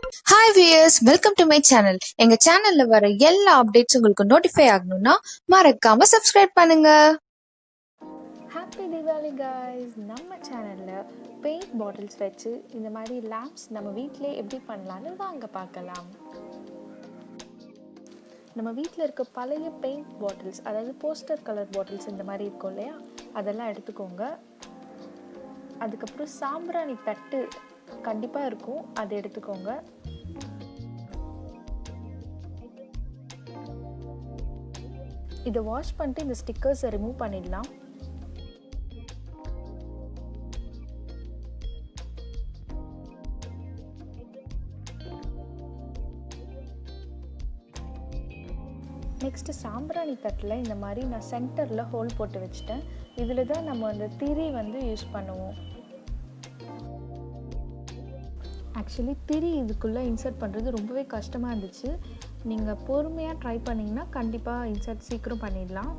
Hi wears, welcome to my channel. எங்க சேனல்ல வர எல்லா அப்டேட்ஸ் உங்களுக்கு நோட்டிஃபை ஆகணும்னா மறக்காம சப்ஸ்கிரைப் பண்ணுங்க. Happy Deepavali guys. நம்ம சேனலில் பெயிண்ட் பாட்டில்ஸ் வச்சு இந்த மாதிரி லேம்ப்ஸ் நம்ம வீட்டிலே எப்படி பண்ணலான்னு வாங்க பார்க்கலாம். நம்ம வீட்டில் இருக்க பழைய பெயிண்ட் பாட்டில்ஸ், அதாவது போஸ்டர் கலர் பாட்டில்ஸ் இந்த மாதிரி இருக்கும் இல்லையா, அதெல்லாம் எடுத்துக்கோங்க. அதுக்கப்புறம் சாம்பிராணி தட்டு கண்டிப்பாக இருக்கும், அதை எடுத்துக்கோங்க. இதை வாஷ் பண்ணிட்டு இந்த ஸ்டிக்கர்ஸை ரிமூவ் பண்ணிடலாம். நெக்ஸ்ட்டு சாம்பிராணி தட்டில் இந்த மாதிரி நான் சென்டரில் ஹோல் போட்டு வச்சுட்டேன். இதில் தான் நம்ம அந்த திரி யூஸ் பண்ணுவோம். ஆக்சுவலி திரி இதுக்குள்ளே இன்சர்ட் பண்ணுறது ரொம்பவே கஷ்டமாக இருந்துச்சு. நீங்கள் பொறுமையாக ட்ரை பண்ணிங்கன்னா கண்டிப்பாக இன்சர்ட் சீக்கிரம் பண்ணிடலாம்.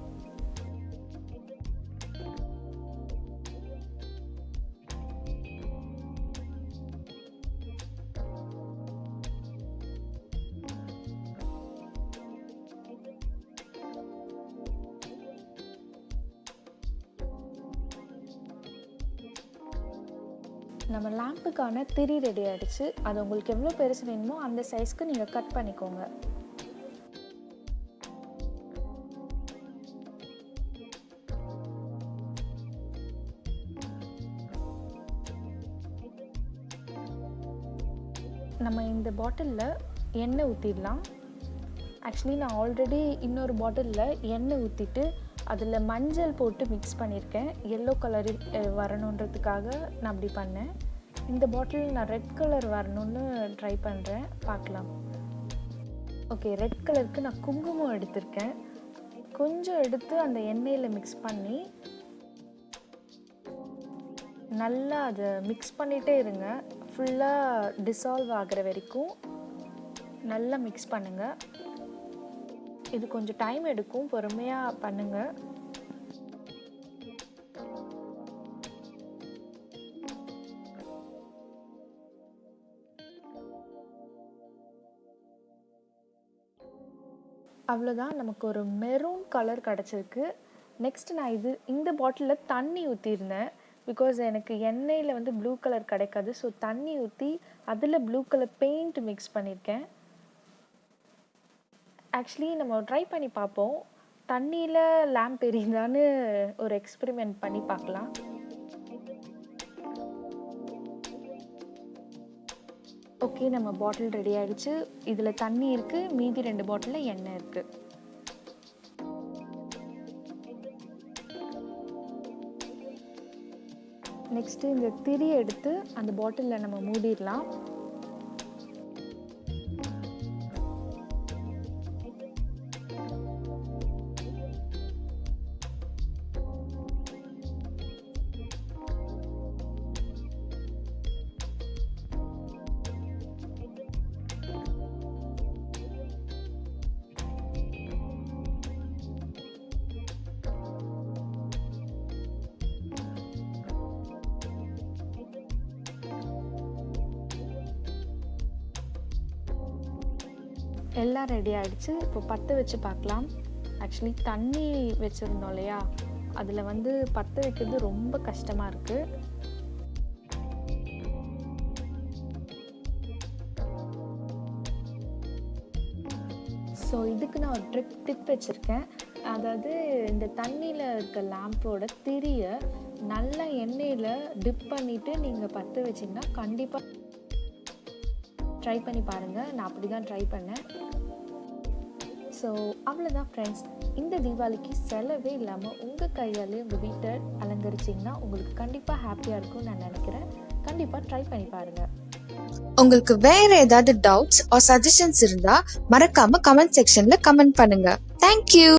நம்ம லேம்புக்கான திரி ரெடி ஆகிடுச்சு. அது உங்களுக்கு எவ்வளோ பெருசு வேணுமோ அந்த சைஸ்க்கு நீங்கள் கட் பண்ணிக்கோங்க. நம்ம இந்த பாட்டிலில் எண்ணெய் ஊற்றிடலாம். ஆக்சுவலி நான் ஆல்ரெடி இன்னொரு பாட்டிலில் எண்ணெய் ஊற்றிட்டு அதில் மஞ்சள் போட்டு மிக்ஸ் பண்ணியிருக்கேன். எல்லோ கலர் வரணுன்றதுக்காக நான் அப்படி பண்ணேன். இந்த பாட்டில் நான் ரெட் கலர் வரணும்னு ட்ரை பண்ணுறேன், பார்க்கலாம். ஓகே, ரெட் கலருக்கு நான் குங்குமம் எடுத்திருக்கேன். கொஞ்சம் எடுத்து அந்த எண்ணெயில் மிக்ஸ் பண்ணி நல்லா அதை மிக்ஸ் பண்ணிகிட்டே இருங்க. ஃபுல்லாக டிசால்வ் ஆகிற வரைக்கும் நல்லா மிக்ஸ் பண்ணுங்கள். இது கொஞ்சம் டைம் எடுக்கும், பொறுமையாக பண்ணுங்கள். அவ்வளோதான், நமக்கு ஒரு மெரூன் கலர் கிடச்சிருக்கு. நெக்ஸ்ட் நான் இந்த பாட்டிலில் தண்ணி ஊற்றிருந்தேன். பிகாஸ் எனக்கு எண்ணெயில் ப்ளூ கலர் கிடைக்காது. ஸோ தண்ணி ஊற்றி அதில் ப்ளூ கலர் பெயிண்ட் மிக்ஸ் பண்ணியிருக்கேன். ஆக்சுவலி நம்ம ட்ரை பண்ணி பார்ப்போம், தண்ணியில் லேம்ப் எரியுதான்னு ஒரு எக்ஸ்பெரிமெண்ட் பண்ணி பார்க்கலாம். ஓகே, நம்ம பாட்டில் ரெடி ஆகிடுச்சு. இதில் தண்ணி இருக்குது, மீதி 2 பாட்டிலில் எண்ணெய் இருக்குது. நெக்ஸ்ட்டு இந்த திரி எடுத்து அந்த பாட்டிலில் நம்ம மூடிடலாம். எல்லாம் ரெடி ஆகிடுச்சு. இப்போ பற்ற வச்சு பார்க்கலாம். ஆக்சுவலி தண்ணி வச்சுருந்தோம் இல்லையா, அதில் பற்ற வைக்கிறது ரொம்ப கஷ்டமாக இருக்குது. ஸோ இதுக்கு நான் ஒரு டிப் வச்சுருக்கேன். அதாவது இந்த தண்ணியில் இருக்க லேம்போட திரியை நல்லா எண்ணெயில் டிப் பண்ணிவிட்டு நீங்கள் பற்ற வச்சிங்கன்னா கண்டிப்பாக ட்ரை பண்ணி பாருங்கள். நான் அப்படி தான் ட்ரை பண்ணேன். ஸோ அவ்வளோதான் ஃப்ரெண்ட்ஸ். இந்த தீபாவளிக்கு செலவே இல்லாமல் உங்கள் கையாலே உங்கள் வீட்டை அலங்கரிச்சிங்கன்னா உங்களுக்கு கண்டிப்பாக ஹாப்பியாக இருக்கும்னு நான் நினைக்கிறேன். கண்டிப்பாக ட்ரை பண்ணி பாருங்கள். உங்களுக்கு வேற ஏதாவது டவுட்ஸ் ஆர் சஜஷன்ஸ் இருந்தா மறக்காம கமெண்ட் செக்ஷன்ல கமெண்ட் பண்ணுங்க. தேங்க்யூ.